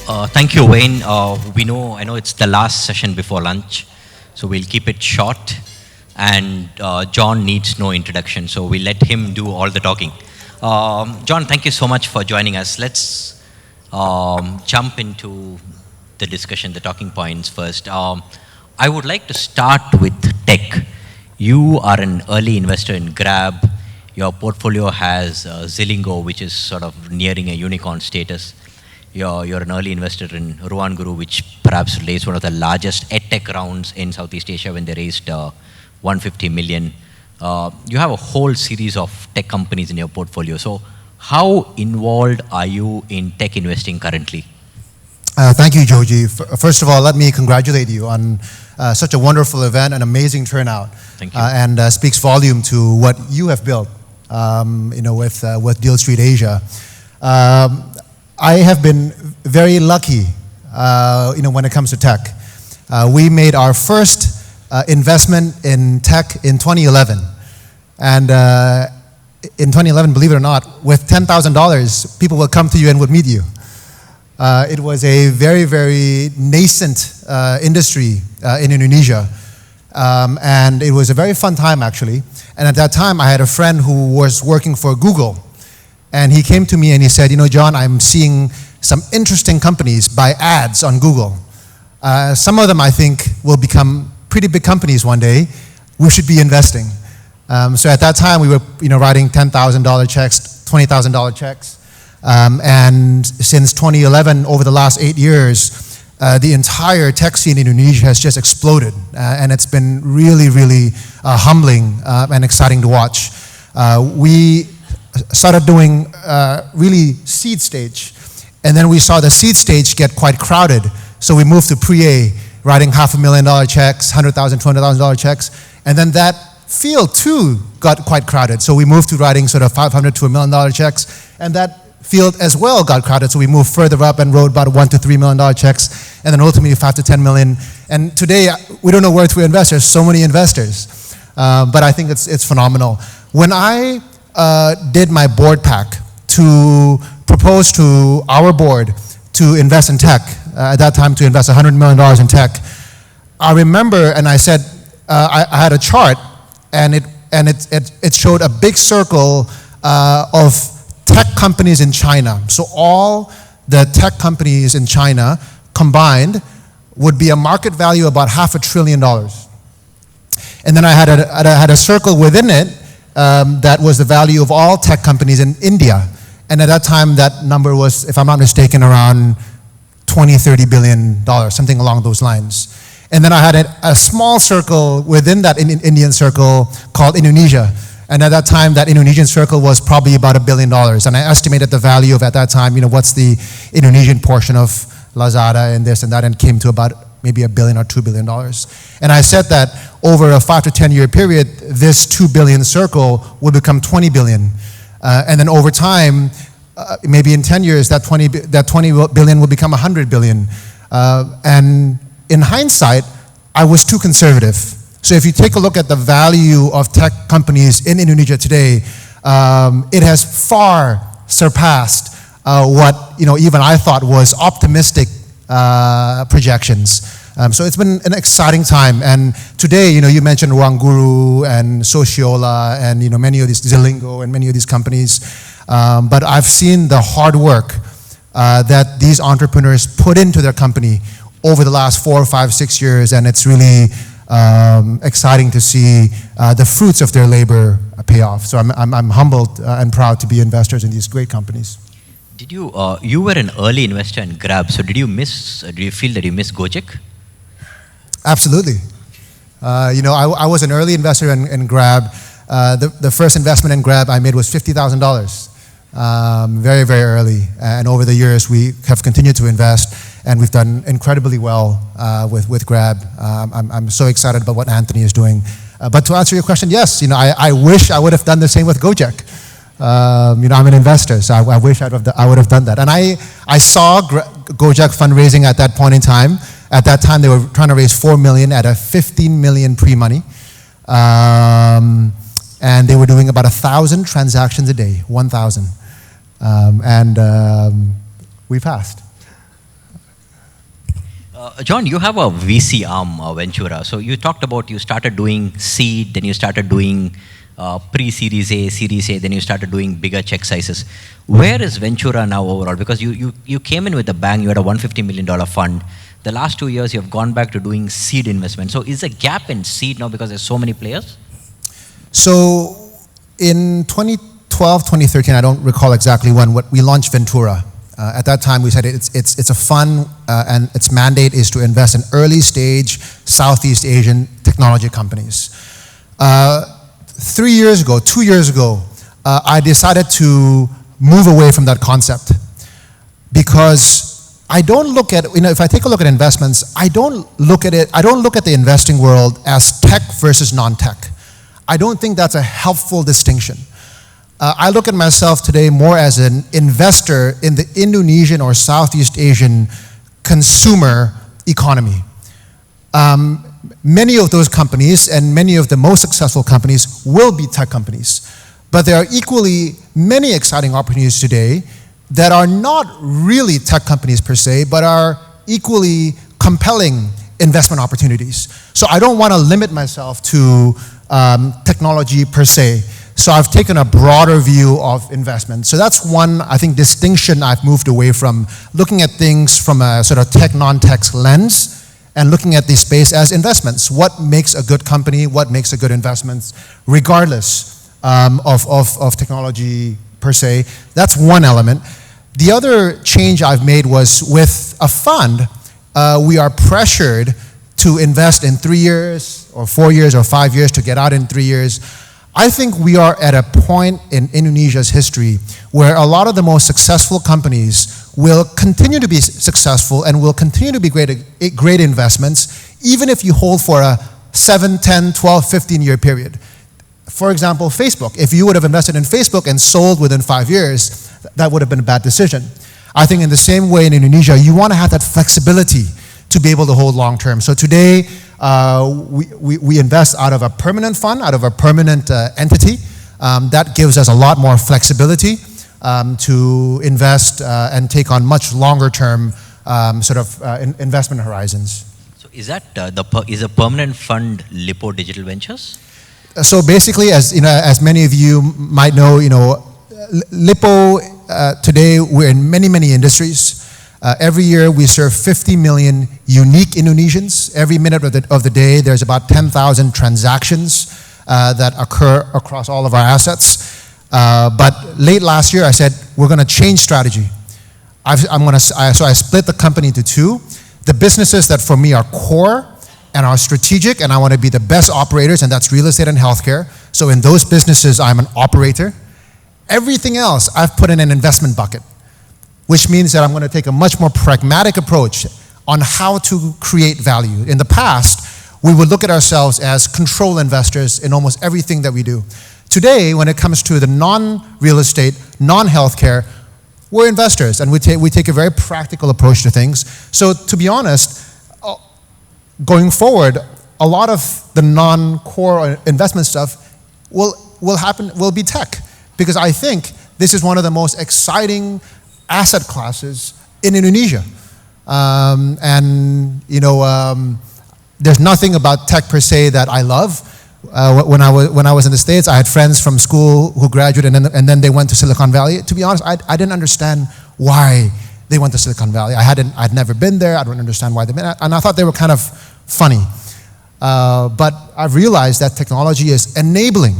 Thank you, Wayne. I know it's the last session before lunch, so we'll keep it short. And John needs no introduction, so we'll let him do all the talking. John, thank you so much for joining us. Let's jump into the discussion, the talking points first. I would like to start with tech. You are an early investor in Grab. Your portfolio has Zilingo, which is sort of nearing a unicorn status. You're an early investor in Ruangguru, which perhaps raised one of the largest EdTech rounds in Southeast Asia when they raised 150 million. You have a whole series of tech companies in your portfolio. So how involved are you in tech investing currently? Thank you, Joji. First of all, let me congratulate you on such a wonderful event, an amazing turnout. Thank you. And speaks volume to what you have built, with DealStreetAsia. I have been very lucky, when it comes to tech. We made our first investment in tech in 2011. And in 2011, believe it or not, with $10,000, people would come to you and would meet you. It was a very, very nascent industry in Indonesia. And it was a very fun time, actually. And at that time, I had a friend who was working for Google. And he came to me and he said, John, I'm seeing some interesting companies buy ads on Google. Some of them, I think, will become pretty big companies one day. We should be investing. So at that time, we were writing $10,000 checks, $20,000 checks. And since 2011, over the last 8 years, the entire tech scene in Indonesia has just exploded. And it's been really, really humbling and exciting to watch. We started doing really seed stage. And then we saw the seed stage get quite crowded. So we moved to pre-A, writing $500,000 checks, $100,000, $200,000 checks. And then that field too got quite crowded. So we moved to writing sort of $500,000 to $1 million checks. And that field as well got crowded. So we moved further up and wrote about $1 to $3 million checks. And then ultimately $5 to $10 million. And today we don't know where to invest. There's so many investors. But I think it's phenomenal. When I did my board pack to propose to our board to invest in tech, at that time to invest $100 million in tech, I remember, and I said, I had a chart, and it showed a big circle of tech companies in China. So all the tech companies in China combined would be a market value about $500 billion. And then I had a circle within it that was the value of all tech companies in India. And at that time, that number was, if I'm not mistaken, around $20–30 billion, something along those lines. And then I had a small circle within that Indian circle called Indonesia. And at that time, that Indonesian circle was probably about $1 billion. And I estimated the value of, at that time, what's the Indonesian portion of Lazada and this and that, and came to about maybe $1 billion or $2 billion. And I said that over a 5 to 10 year period, this 2 billion circle will become 20 billion. And then over time, maybe in 10 years, that 20 billion will become 100 billion. And in hindsight, I was too conservative. So if you take a look at the value of tech companies in Indonesia today, it has far surpassed what even I thought was optimistic projections. So it's been an exciting time. And today, you mentioned Ruangguru and Sociolla and many of these, Zilingo and many of these companies. But I've seen the hard work that these entrepreneurs put into their company over the last 4, 5, 6 years, and it's really exciting to see the fruits of their labor pay off. So I'm humbled and proud to be investors in these great companies. Did you you were an early investor in Grab, so did you feel that you missed Gojek? Absolutely. I was an early investor in Grab. The first investment in Grab I made was $50,000, very, very early. And over the years, we have continued to invest, and we've done incredibly well with Grab. I'm so excited about what Anthony is doing. But to answer your question, yes, I wish I would have done the same with Gojek. I'm an investor, so I wish I would have done that. And I saw Gojek fundraising at that point in time. At that time, they were trying to raise $4 million at a $15 million pre-money. And they were doing about 1,000 transactions a day, 1,000. We passed. John, you have a VC arm, Ventura. So you talked about you started doing seed, then you started doing pre-Series A, Series A, then you started doing bigger check sizes. Where is Ventura now overall? Because you came in with a bang, you had a $150 million fund. The last 2 years, you have gone back to doing seed investment. So is there a gap in seed now because there's so many players? So in 2012, 2013, I don't recall exactly when, we launched Ventura. At that time, we said it's a fund, and its mandate is to invest in early stage Southeast Asian technology companies. 2 years ago, I decided to move away from that concept because I don't look at, if I take a look at investments, I don't look at the investing world as tech versus non-tech. I don't think that's a helpful distinction. I look at myself today more as an investor in the Indonesian or Southeast Asian consumer economy. Many of those companies and many of the most successful companies will be tech companies. But there are equally many exciting opportunities today that are not really tech companies per se, but are equally compelling investment opportunities. So I don't want to limit myself to technology per se. So I've taken a broader view of investment. So that's one, I think, distinction I've moved away from, looking at things from a sort of tech, non-tech lens, and looking at the space as investments. What makes a good company? What makes a good investment, regardless of technology per se? That's one element. The other change I've made was with a fund, we are pressured to invest in 3 years, or 4 years, or 5 years to get out in 3 years. I think we are at a point in Indonesia's history where a lot of the most successful companies will continue to be successful and will continue to be great investments, even if you hold for a 7, 10, 12, 15-year period. For example, Facebook. If you would have invested in Facebook and sold within 5 years, that would have been a bad decision. I think in the same way in Indonesia, you want to have that flexibility to be able to hold long term. So today, we invest out of a permanent fund, out of a permanent entity. That gives us a lot more flexibility to invest and take on much longer term investment horizons. So is that is a permanent fund Lippo Digital Ventures? So basically, as many of you might know, Lippo today we're in many industries. Every year we serve 50 million unique Indonesians. Every minute of the day there's about 10,000 transactions that occur across all of our assets. But late last year I said we're going to change strategy. So I split the company into two. The businesses that for me are core and are strategic and I want to be the best operators, and that's real estate and healthcare. So in those businesses I'm an operator. Everything else I've put in an investment bucket, which means that I'm going to take a much more pragmatic approach on how to create value. In the past, we would look at ourselves as control investors in almost everything that we do. Today, when it comes to the non-real estate, non-healthcare, we're investors, and we take a very practical approach to things. So to be honest, going forward, a lot of the non-core investment stuff will be tech, because I think this is one of the most exciting asset classes in Indonesia. There's nothing about tech per se that I love. When I was in the States, I had friends from school who graduated and then they went to Silicon Valley. To be honest, I didn't understand why they went to Silicon Valley. I'd never been there. I don't understand why they went, and I thought they were kind of funny. But I've realized that technology is enabling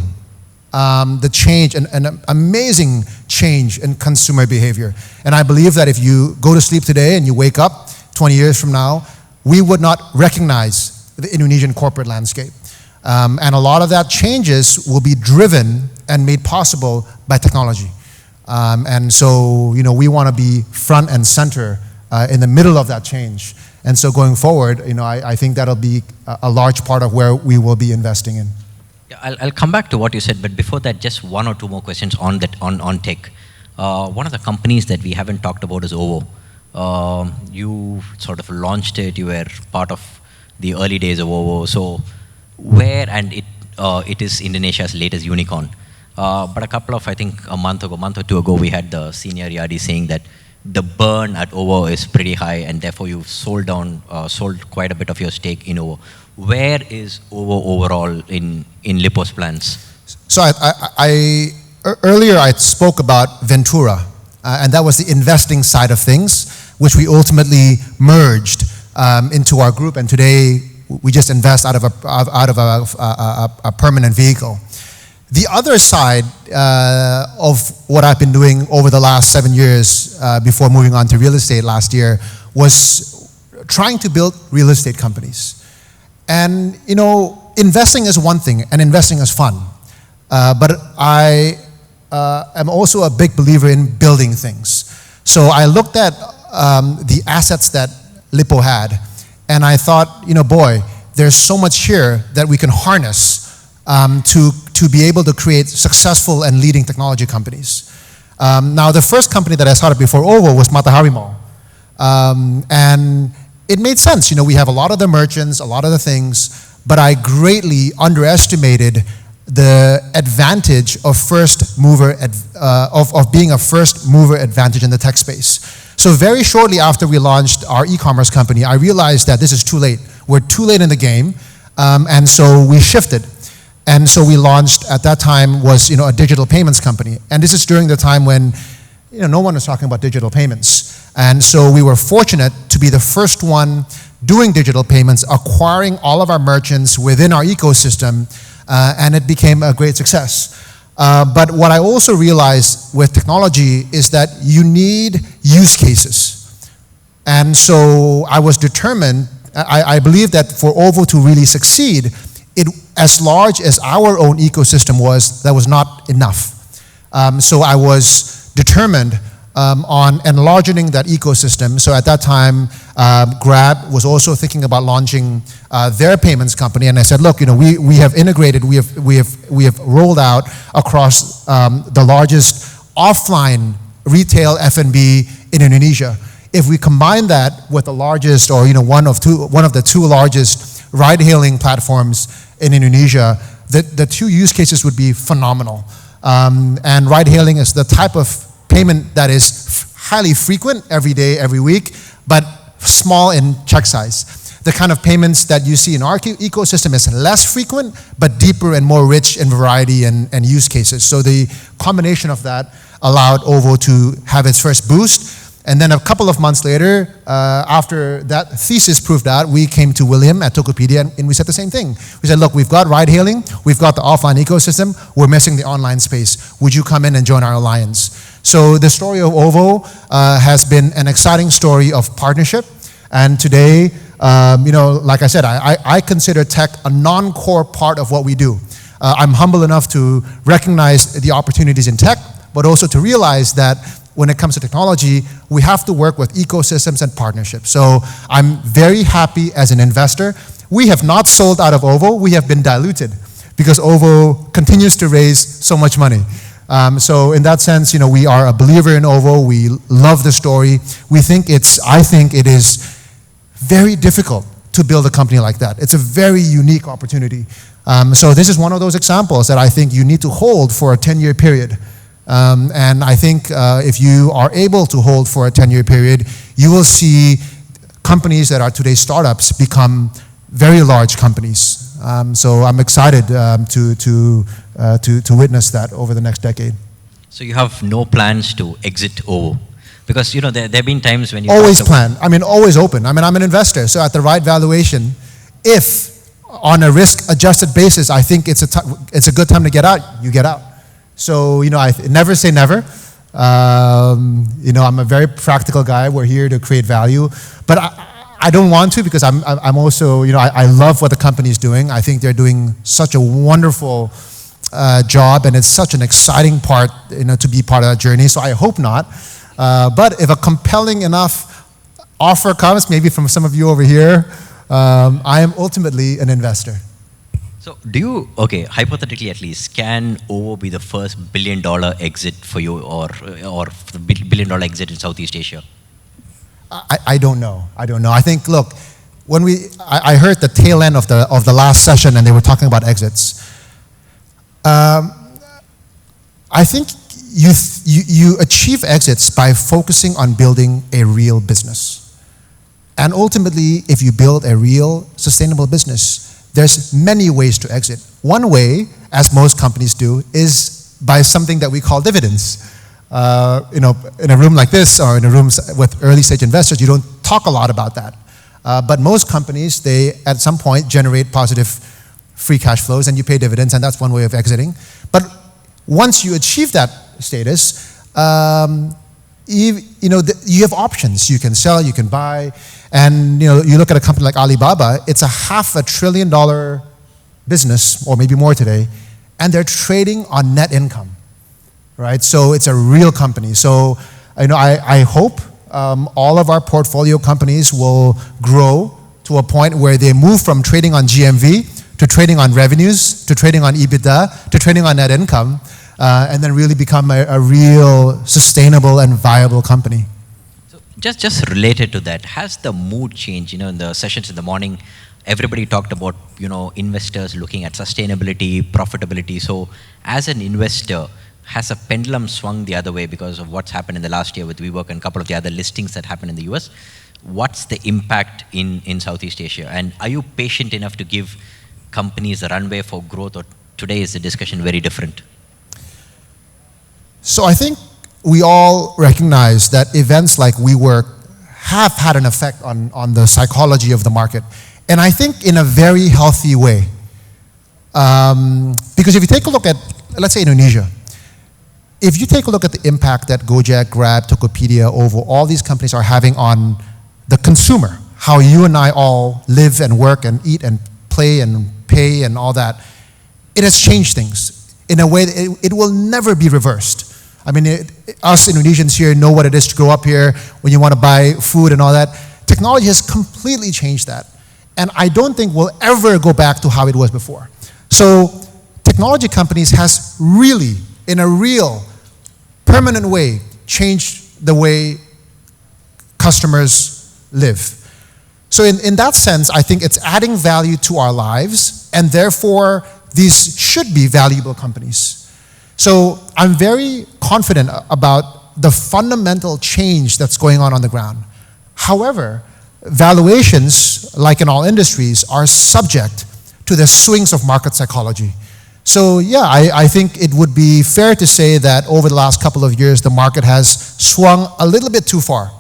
the change, an amazing change in consumer behavior. And I believe that if you go to sleep today and you wake up 20 years from now, we would not recognize the Indonesian corporate landscape. And a lot of that changes will be driven and made possible by technology. And so, we want to be front and center in the middle of that change. And so going forward, I think that'll be a large part of where we will be investing in. Yeah, I'll come back to what you said, but before that, just one or two more questions on tech. One of the companies that we haven't talked about is OVO. You sort of launched it. You were part of the early days of OVO. So it is Indonesia's latest unicorn. But a couple of, I think a month or two ago, we had the senior Riady saying that the burn at OVO is pretty high, and therefore you've sold quite a bit of your stake in OVO. Where is OVO overall in Lippo's plans? So earlier I spoke about Ventura, and that was the investing side of things, which we ultimately merged into our group, and today we just invest out of a permanent vehicle. The other side of what I've been doing over the last 7 years before moving on to real estate last year was trying to build real estate companies. And you know, investing is one thing, and investing is fun. But I am also a big believer in building things. So I looked at the assets that Lippo had, and I thought, you know, boy, there's so much here that we can harness to be able to create successful and leading technology companies. Now, the first company that I started before OVO was Matahari Mall. And it made sense. You know, we have a lot of the merchants, a lot of the things, but I greatly underestimated the advantage of of being a first mover advantage in the tech space. So very shortly after we launched our e-commerce company, I realized that this is too late. We're too late in the game, and so we shifted. And so we launched, at that time, was, you know, a digital payments company. And this is during the time when, you know, no one was talking about digital payments. And so we were fortunate to be the first one doing digital payments, acquiring all of our merchants within our ecosystem, and it became a great success. But what I also realized with technology is that you need use cases. And so I was determined, I believe that for OVO to really succeed, as large as our own ecosystem was, that was not enough. So I was determined on enlarging that ecosystem. So at that time, Grab was also thinking about launching their payments company, and I said, look, you know, we have integrated, we have rolled out across the largest offline retail F&B in Indonesia. If we combine that with the largest, or you know, one of the two largest ride-hailing platforms in Indonesia, the two use cases would be phenomenal. And ride-hailing is the type of payment that is highly frequent, every day, every week, but small in check size. The kind of payments that you see in our ecosystem is less frequent, but deeper and more rich in variety and use cases. So the combination of that allowed OVO to have its first boost. And then a couple of months later, after that thesis proved out, we came to William at Tokopedia and we said the same thing. We said, look, we've got ride-hailing, we've got the offline ecosystem, we're missing the online space. Would you come in and join our alliance? So the story of OVO has been an exciting story of partnership. And today, you know, like I said, I consider tech a non-core part of what we do. I'm humble enough to recognize the opportunities in tech, but also to realize that when it comes to technology, we have to work with ecosystems and partnerships. So I'm very happy as an investor. We have not sold out of OVO, we have been diluted because OVO continues to raise so much money. So in that sense, you know, we are a believer in OVO, we love the story. I think it is very difficult to build a company like that. It's a very unique opportunity. So this is one of those examples that I think you need to hold for a 10-year period. And I think if you are able to hold for a 10-year period, you will see companies that are today's startups become very large companies. So I'm excited to witness that over the next decade. So you have no plans to exit OVO? Because you know there have been times when you always plan. I mean, always open. I mean, I'm an investor, so at the right valuation, if on a risk-adjusted basis, I think it's a good time to get out, you get out. So, you know, I never say never. You know, I'm a very practical guy. We're here to create value. But I don't want to because I'm also, you know, I love what the company is doing. I think they're doing such a wonderful job, and it's such an exciting part, you know, to be part of that journey. So I hope not. But if a compelling enough offer comes, maybe from some of you over here, I am ultimately an investor. So do you, okay, hypothetically at least, can OVO be the first $1 billion exit for you, or the $1 billion exit in Southeast Asia? I don't know. I don't know. I think, look, when I heard the tail end of the last session and they were talking about exits. I think you achieve exits by focusing on building a real business. And ultimately, if you build a real sustainable business, there's many ways to exit. One way, as most companies do, is by something that we call dividends. In a room like this or in a room with early stage investors, you don't talk a lot about that. But most companies, they at some point generate positive free cash flows and you pay dividends, and that's one way of exiting. But once you achieve that status, you have options. You can sell, you can buy, and you look at a company like Alibaba, it's a $500 billion business, or maybe more today, and they're trading on net income, right? So it's a real company. So I hope all of our portfolio companies will grow to a point where they move from trading on GMV to trading on revenues, to trading on EBITDA, to trading on net income, and then really become a real sustainable and viable company. So just related to that, has the mood changed? In the sessions in the morning, everybody talked about, investors looking at sustainability, profitability. So as an investor, has a pendulum swung the other way because of what's happened in the last year with WeWork and a couple of the other listings that happened in the US? What's the impact in Southeast Asia? And are you patient enough to give companies a runway for growth, or today is the discussion very different? So I think we all recognize that events like WeWork have had an effect on the psychology of the market. And I think in a very healthy way. Because if you take a look at, let's say, Indonesia, if you take a look at the impact that Gojek, Grab, Tokopedia, OVO, all these companies are having on the consumer, how you and I all live and work and eat and play and pay and all that, it has changed things in a way that it will never be reversed. I mean, us Indonesians here know what it is to grow up here when you want to buy food and all that. Technology has completely changed that. And I don't think we'll ever go back to how it was before. So technology companies has really, in a real, permanent way, changed the way customers live. So in that sense, I think it's adding value to our lives, and therefore, these should be valuable companies. So I'm very confident about the fundamental change that's going on the ground. However, valuations, like in all industries, are subject to the swings of market psychology. So yeah, I think it would be fair to say that over the last couple of years, the market has swung a little bit too far.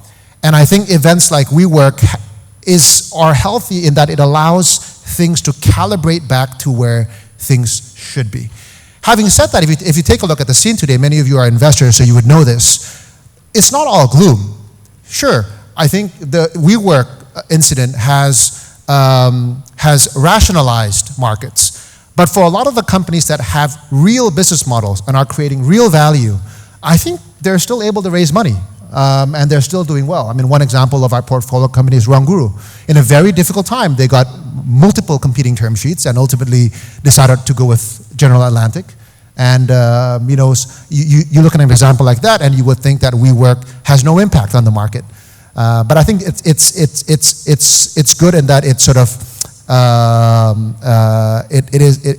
And I think events like WeWork are healthy in that it allows things to calibrate back to where things should be. Having said that, if you take a look at the scene today, many of you are investors, so you would know this. It's not all gloom. Sure, I think the WeWork incident has rationalized markets. But for a lot of the companies that have real business models and are creating real value, I think they're still able to raise money. And they're still doing well. I mean, one example of our portfolio company is Ruangguru. In a very difficult time, they got multiple competing term sheets and ultimately decided to go with General Atlantic. And you look at an example like that, and you would think that WeWork has no impact on the market. But I think it's good in that it sort of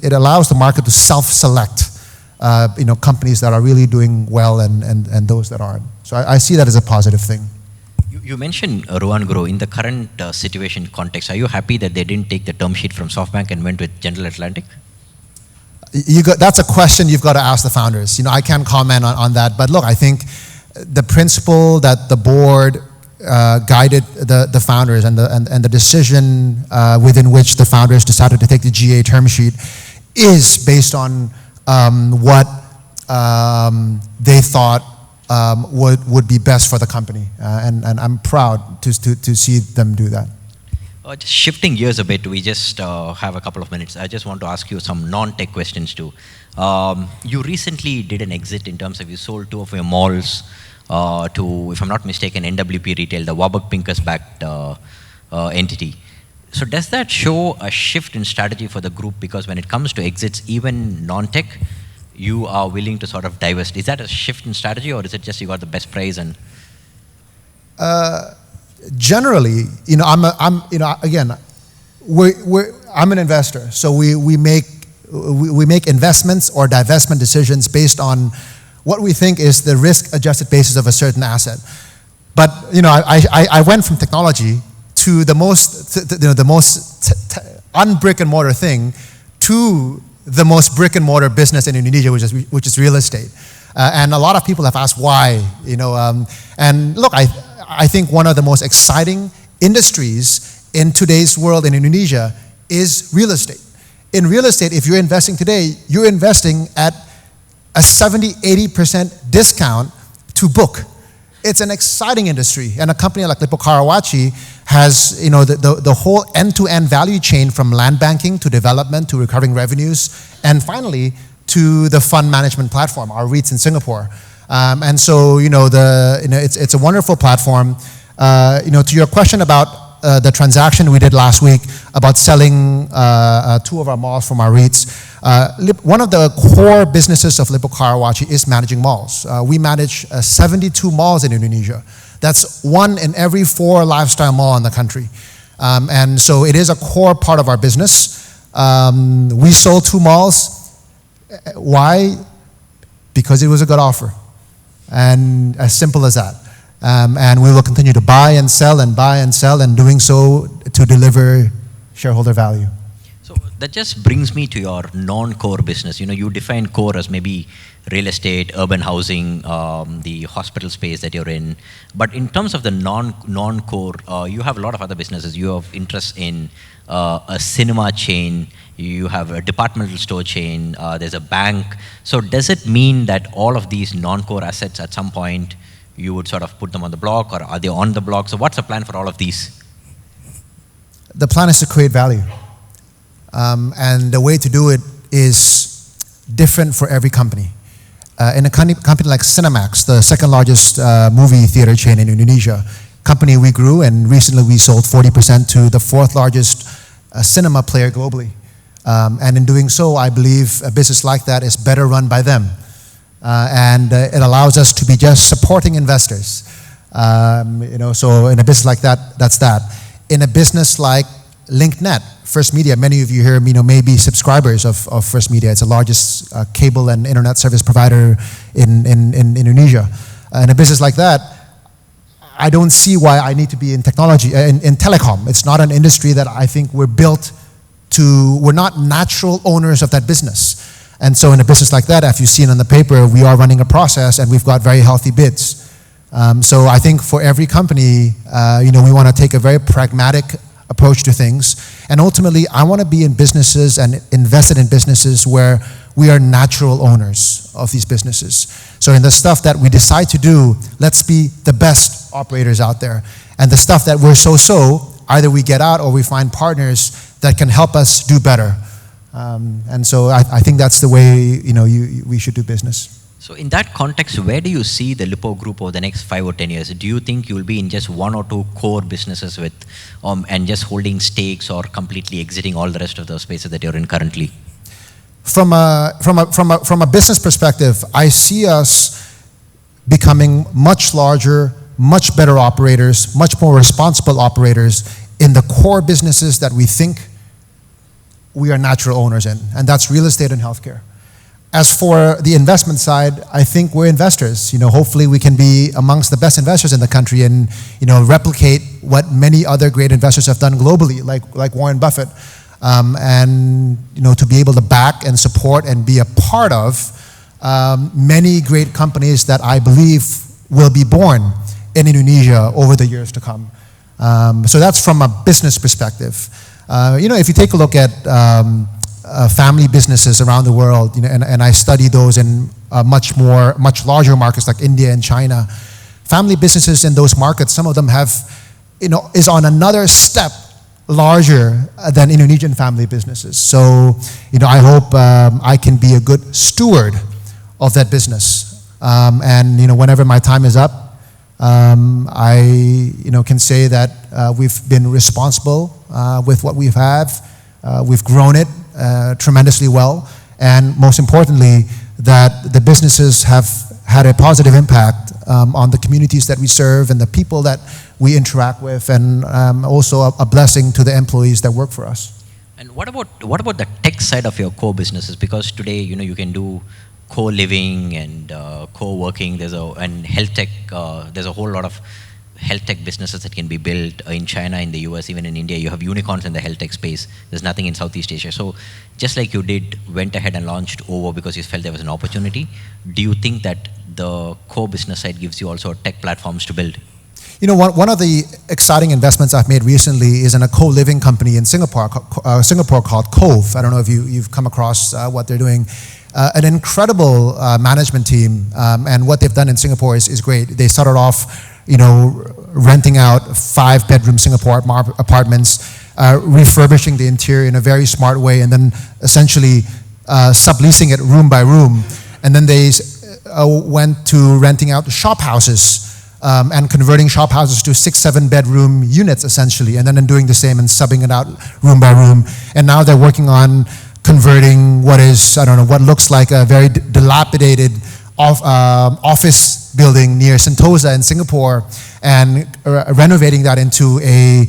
it allows the market to self-select. Companies that are really doing well and those that aren't. So I see that as a positive thing. You mentioned Ruangguru. In the current situation context, are you happy that they didn't take the term sheet from SoftBank and went with General Atlantic? That's a question you've got to ask the founders. I can't comment on that. But look, I think the principle that the board guided the founders and the decision within which the founders decided to take the GA term sheet is based on what they thought would be best for the company, and I'm proud to see them do that. Just shifting gears a bit, we just have a couple of minutes. I just want to ask you some non-tech questions too. You recently did an exit in terms of you sold 2 of your malls to, if I'm not mistaken, NWP Retail, the Warburg Pincus-backed entity. So does that show a shift in strategy for the group? Because when it comes to exits, even non-tech, you are willing to sort of divest. Is that a shift in strategy, or is it just you got the best price and? Generally, I'm an investor, so we make investments or divestment decisions based on what we think is the risk-adjusted basis of a certain asset. But I went from technology to the most un-brick and mortar thing to the most brick and mortar business in Indonesia, which is real estate. And a lot of people have asked why. And look, I think one of the most exciting industries in today's world in Indonesia is real estate. In real estate, if you're investing today, you're investing at a 70-80% discount to book. It's an exciting industry, and a company like Lippo Karawaci has the whole end-to-end value chain from land banking to development to recurring revenues, and finally to the fund management platform, our REITs in Singapore. And so it's a wonderful platform. To your question about the transaction we did last week about selling 2 of our malls from our REITs. One of the core businesses of Lippo Karawaci is managing malls. We manage 72 malls in Indonesia. That's 1 in every 4 lifestyle mall in the country. And so it is a core part of our business. We sold 2 malls. Why? Because it was a good offer. And as simple as that. And we will continue to buy and sell and doing so to deliver shareholder value. So that just brings me to your non-core business. You define core as maybe real estate, urban housing, the hospital space that you're in. But in terms of the non-core, you have a lot of other businesses. You have interest in a cinema chain, you have a departmental store chain, there's a bank. So does it mean that all of these non-core assets at some point you would sort of put them on the block, or are they on the block? So what's the plan for all of these? The plan is to create value. And the way to do it is different for every company. In a company like Cinemax, the second largest movie theater chain in Indonesia, company we grew, and recently we sold 40% to the 4th largest cinema player globally. And in doing so, I believe a business like that is better run by them. And it allows us to be just supporting investors. So in a business like that, that's that. In a business like LinkNet, First Media, many of you here may be subscribers of First Media. It's the largest cable and internet service provider in Indonesia. In a business like that, I don't see why I need to be in technology, in telecom. It's not an industry that I think we're built to, we're not natural owners of that business. And so in a business like that, as you've seen on the paper, we are running a process and we've got very healthy bids. So I think for every company, we want to take a very pragmatic approach to things. And ultimately, I want to be in businesses and invested in businesses where we are natural owners of these businesses. So in the stuff that we decide to do, let's be the best operators out there. And the stuff that we're so-so, either we get out or we find partners that can help us do better. And so I think that's the way we should do business. So in that context, where do you see the Lippo Group over the next 5 or 10 years? Do you think you'll be in just 1 or 2 core businesses with, and just holding stakes, or completely exiting all the rest of the spaces that you're in currently? From a business perspective, I see us becoming much larger, much better operators, much more responsible operators in the core businesses that we think we are natural owners in, and that's real estate and healthcare. As for the investment side, I think we're investors. Hopefully we can be amongst the best investors in the country and replicate what many other great investors have done globally, like Warren Buffett, and to be able to back and support and be a part of many great companies that I believe will be born in Indonesia over the years to come. So that's from a business perspective. If you take a look at family businesses around the world, and I study those in much larger markets like India and China, family businesses in those markets, some of them have, is on another step larger than Indonesian family businesses. So, I hope I can be a good steward of that business. And whenever my time is up, I can say that we've been responsible with what we've had. We've grown it tremendously well, and most importantly, that the businesses have had a positive impact on the communities that we serve and the people that we interact with, and also a blessing to the employees that work for us. And what about the tech side of your core businesses? Because today, you can do co-living and co-working. And health tech. There's a whole lot of health tech businesses that can be built in China, in the US, even in India. You have unicorns in the health tech space. There's nothing in Southeast Asia. So just like you went ahead and launched OVO because you felt there was an opportunity, do you think that the core business side gives you also tech platforms to build? You know, one of the exciting investments I've made recently is in a co-living company in Singapore called Cove. I don't know if you've come across what they're doing. An incredible management team, and what they've done in Singapore is great. They started off, renting out 5-bedroom Singapore apartments, refurbishing the interior in a very smart way, and then essentially subleasing it room by room. And then they went to renting out shop houses, and converting shop houses to 6-7 bedroom units essentially, and then doing the same and subbing it out room by room. And now they're working on converting what looks like a very dilapidated office building near Sentosa in Singapore, and renovating that into a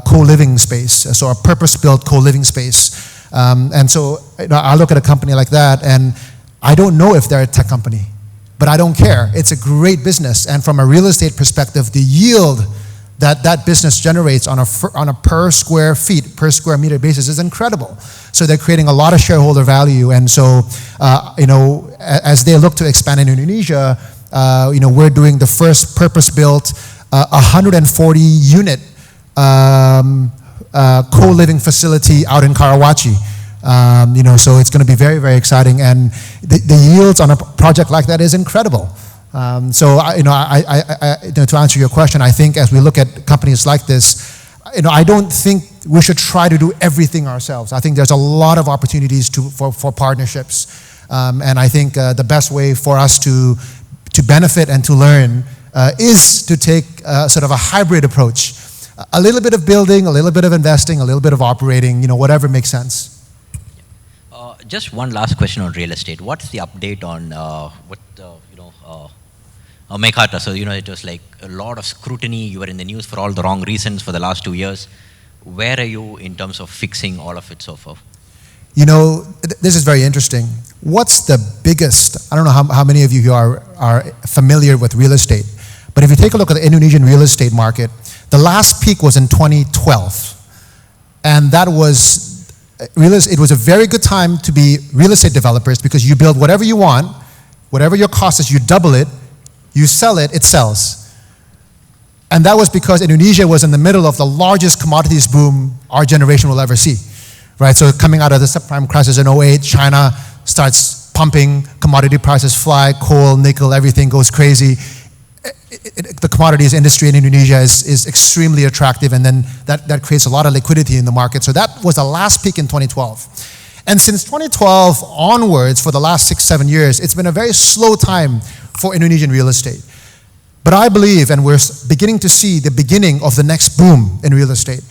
co-living space, so a purpose-built co-living space. And so I look at a company like that, and I don't know if they're a tech company, but I don't care. It's a great business, and from a real estate perspective, the yield that business generates on a per square meter basis is incredible. So they're creating a lot of shareholder value, and so as they look to expand in Indonesia, we're doing the first purpose-built 140 unit co-living facility out in Karawaci. So it's going to be very, very exciting, and the yields on a project like that is incredible. To answer your question, I think as we look at companies like this, I don't think we should try to do everything ourselves. I think there's a lot of opportunities for partnerships, and I think the best way for us to benefit and to learn is to take sort of a hybrid approach, a little bit of building, a little bit of investing, a little bit of operating, whatever makes sense. Just one last question on real estate. What's the update on Meikarta? So, it was like a lot of scrutiny. You were in the news for all the wrong reasons for the last 2 years. Where are you in terms of fixing all of it so far? This is very interesting. What's the biggest, I don't know how many of you are familiar with real estate, but if you take a look at the Indonesian real estate market, the last peak was in 2012. And that was, it was a very good time to be real estate developers, because you build whatever you want, whatever your cost is, you double it, you sell it, it sells. And that was because Indonesia was in the middle of the largest commodities boom our generation will ever see, right? So coming out of the subprime crisis in 2008, China starts pumping, commodity prices fly, coal, nickel, everything goes crazy. The commodities industry in Indonesia is extremely attractive, and then that creates a lot of liquidity in the market. So that was the last peak in 2012. And since 2012 onwards, for the last 6-7 years, it's been a very slow time for Indonesian real estate. But I believe, and we're beginning to see the beginning of the next boom in real estate.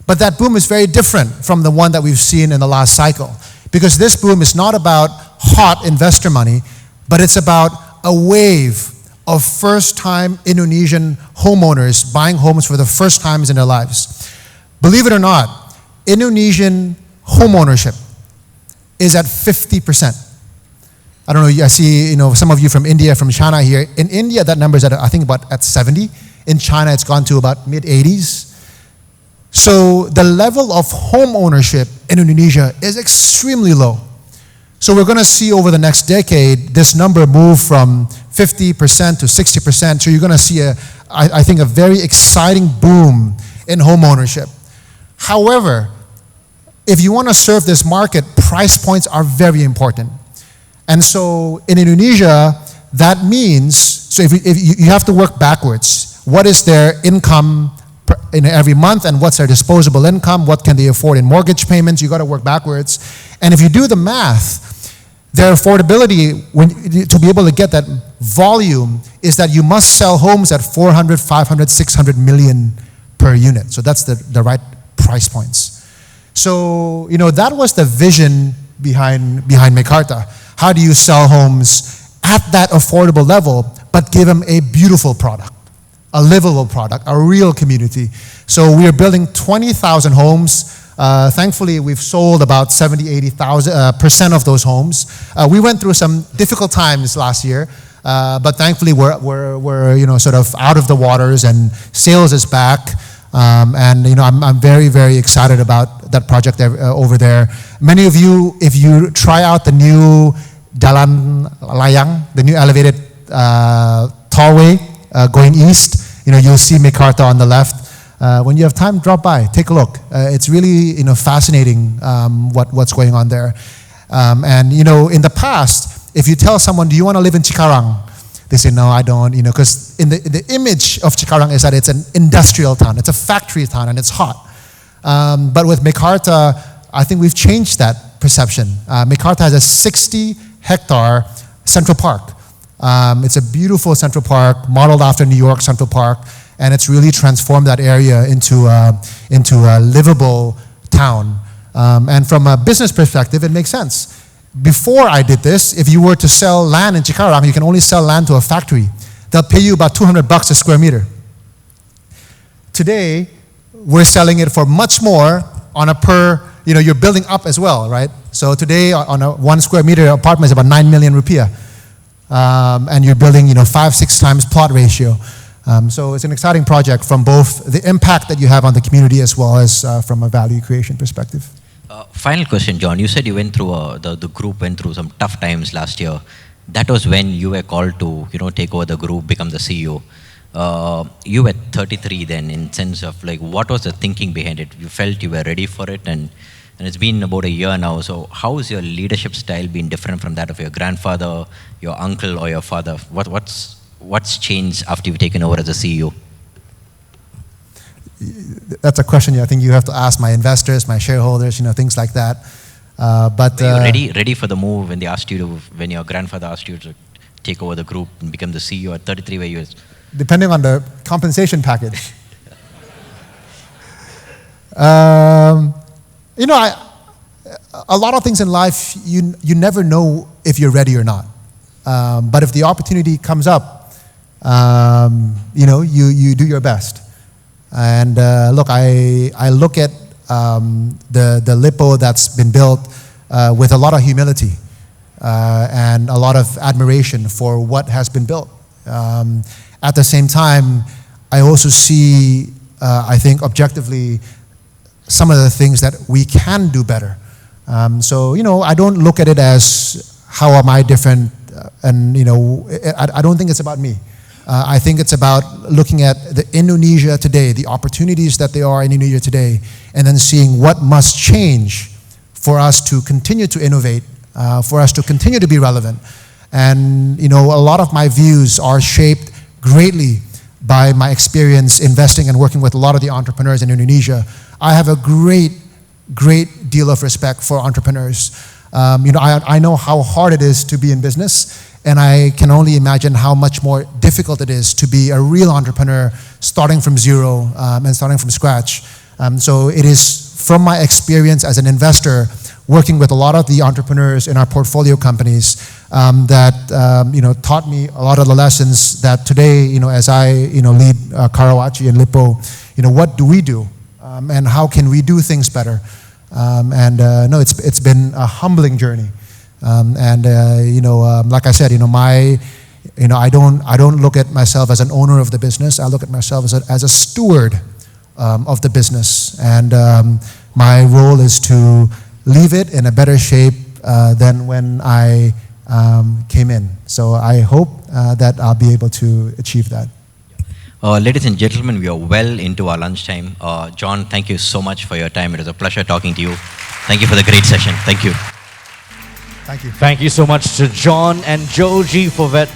But that boom is very different from the one that we've seen in the last cycle. Because this boom is not about hot investor money, but it's about a wave of first-time Indonesian homeowners buying homes for the first times in their lives. Believe it or not, Indonesian homeownership is at 50%. I don't know, I see some of you from India, from China here. In India, that number is at 70. In China, it's gone to about mid-80s. So the level of home ownership in Indonesia is extremely low. So we're going to see over the next decade this number move from 50% to 60%. So you're going to see I think a very exciting boom in home ownership. However, if you want to serve this market, price points are very important. And so in Indonesia, that means, so if you have to work backwards. What is their income in every month, and what's their disposable income? What can they afford in mortgage payments? You got to work backwards. And if you do the math, their affordability to be able to get that volume is that you must sell homes at 400, 500, 600 million per unit. So that's the right price points. So, that was the vision behind Meikarta. How do you sell homes at that affordable level, but give them a beautiful product, a livable product, a real community? So we are building 20,000 homes Thankfully, we've sold about 80% of those homes. We went through some difficult times last year, but thankfully we're sort of out of the waters and sales is back. And I'm very, very excited about that project over there. Many of you, if you try out the new Jalan Layang, the new elevated tollway going east, you'll see Mekarta on the left. When you have time, drop by, take a look. It's really fascinating what's going on there. And in the past, if you tell someone, do you want to live in Cikarang? They say, no, I don't, because in the image of Cikarang is that it's an industrial town, it's a factory town, and it's hot. But with Mekarta, I think we've changed that perception. Mekarta has a 60-hectare Central Park. It's a beautiful Central Park, modeled after New York Central Park, and it's really transformed that area into a livable town. And from a business perspective, it makes sense. Before I did this, if you were to sell land in Cikarang, you can only sell land to a factory. They'll pay you about $200 a square meter. Today, we're selling it for much more on a per, you're building up as well, right? So today, on a 1 square meter apartment is about 9 million rupiah. And you're building, 5-6 times plot ratio. So it's an exciting project from both the impact that you have on the community as well as from a value creation perspective. Final question, John. You said you went through, the group went through some tough times last year. That was when you were called to, take over the group, become the CEO. You were 33 then, in sense of what was the thinking behind it? You felt you were ready for it, and it's been about a year now. So how has your leadership style been different from that of your grandfather, your uncle, or your father? What's changed after you've taken over as a CEO? That's a question I think you have to ask my investors, my shareholders, things like that. But were you ready for the move when they asked you to, when your grandfather asked you to take over the group and become the CEO at 33 where you? Depending on the compensation package. A lot of things in life, you never know if you're ready or not. But if the opportunity comes up, you do your best. And look, I look at the Lippo that's been built with a lot of humility and a lot of admiration for what has been built. At the same time, I also see, I think objectively, some of the things that we can do better. So, I don't look at it as how am I different, and I don't think it's about me. I think it's about looking at the Indonesia today, the opportunities that there are in Indonesia today, and then seeing what must change for us to continue to innovate, for us to continue to be relevant. And a lot of my views are shaped greatly by my experience investing and working with a lot of the entrepreneurs in Indonesia. I have a great deal of respect for entrepreneurs. I know how hard it is to be in business, and I can only imagine how much more difficult it is to be a real entrepreneur starting from zero and starting from scratch. So it is from my experience as an investor working with a lot of the entrepreneurs in our portfolio companies that taught me a lot of the lessons that today, as I lead Karawaci and Lippo, what do we do and how can we do things better? No, it's been a humbling journey. Like I said, I don't look at myself as an owner of the business. I look at myself as a steward of the business, and my role is to leave it in a better shape than when I came in. So I hope that I'll be able to achieve that. Ladies and gentlemen, we are well into our lunchtime. John, thank you so much for your time. It was a pleasure talking to you. Thank you for the great session. Thank you. Thank you. Thank you so much to John and Joji for that